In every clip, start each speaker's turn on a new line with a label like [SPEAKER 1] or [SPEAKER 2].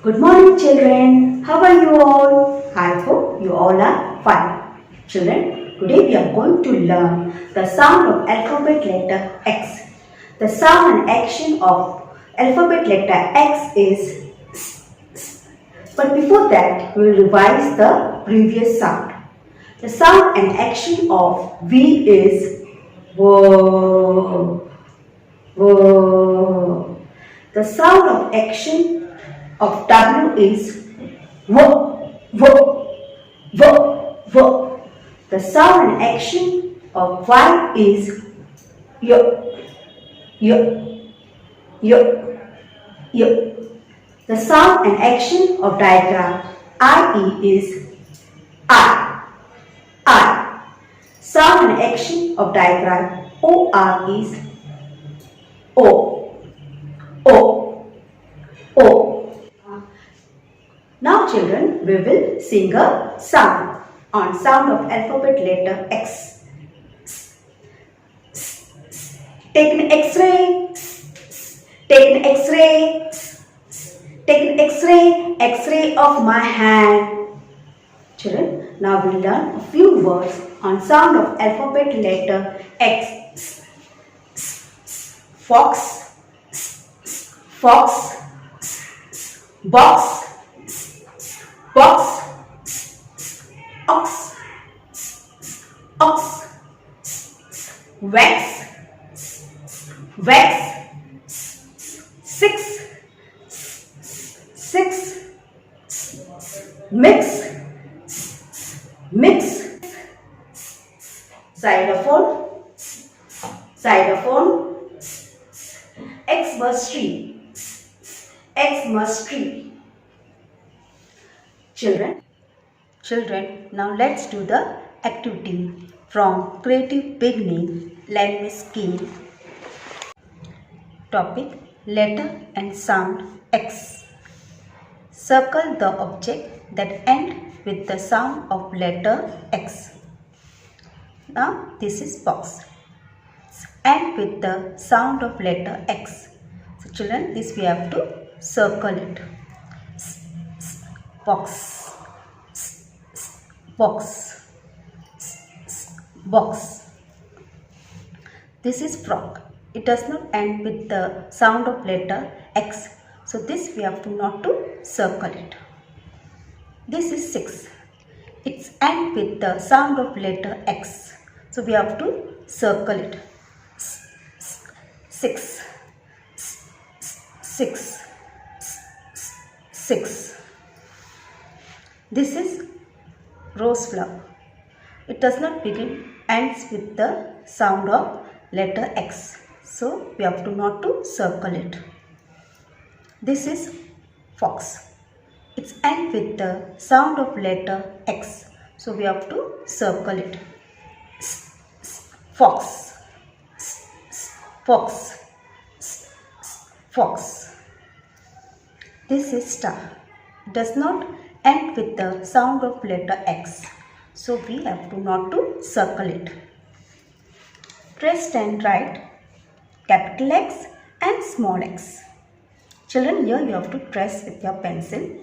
[SPEAKER 1] Good morning children. How are you all? I hope you all are fine. Children, today we are going to learn the sound of alphabet letter X. The sound and action of alphabet letter X is S. But before that, we will revise the previous sound. The sound and action of V is W. W. The sound of action of W is W, W, W, W. The sound and action of Y is Y, Y, Y, Y. The sound and action of diagram IE is I, I. Sound and action of diagram OR is O, O, O. Now children, we will sing a sound on sound of alphabet letter X. Take an X-ray, take an X-ray, take an X-ray, X-ray of my hand. Children, now we will learn a few words on sound of alphabet letter X. Fox, fox, box, box, ox, ox, wax, wax, six, six, mix, mix, xylophone, xylophone, Xmas tree, Xmas tree. Children, now let's do the activity from creative beginning language skill. Topic: letter and sound X. Circle the object that end with the sound of letter X. Now this is box. End with the sound of letter X. So children, this we have to circle it. Box, box, box. This is frog. It does not end with the sound of letter X. So this we have to not to circle it. This is 6. It's end with the sound of letter X. So we have to circle it. 6, 6, 6. This is rose flower. It does not begin, ends with the sound of letter X. So we have to not to circle it. This is fox. It's end with the sound of letter X. So we have to circle it. Fox, fox, fox. This is star. It does not end with the sound of letter X. So we have to not to circle it. Trace and write capital X and small x. Children, here you have to trace with your pencil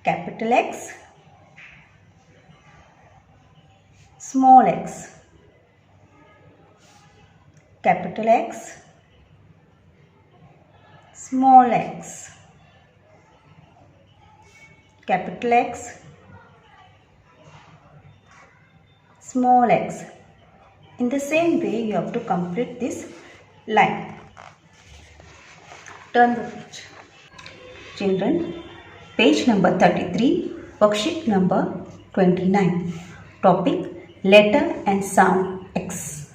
[SPEAKER 1] capital X, small x, capital X, small x, capital X, small x. In the same way, you have to complete this line. Turn the page. Children, page number 33, worksheet number 29. Topic: letter and sound X.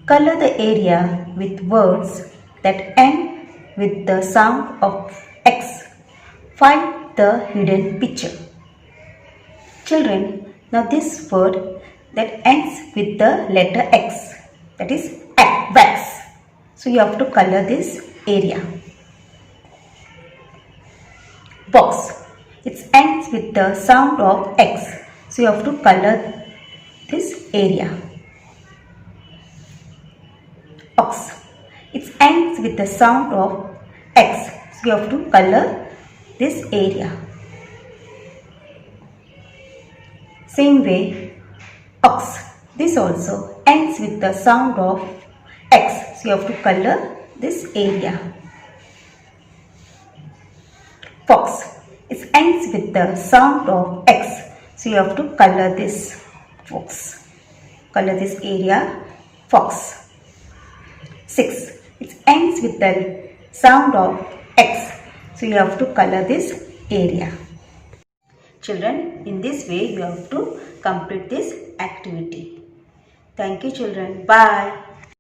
[SPEAKER 1] Color the area with words that end with the sound of X. Find the hidden picture. Children, now this word that ends with the letter X, that is wax. So you have to color this area. Box. It ends with the sound of X. So you have to color this area. Ox. It ends with the sound of X. So you have to color this area. Same way, ox. This also ends with the sound of X. So you have to color this area. Fox. It ends with the sound of X. So you have to color this fox. Color this area fox. 6. It ends with the sound of X. So you have to color this area. Children, in this way you have to complete this activity. Thank you children. Bye.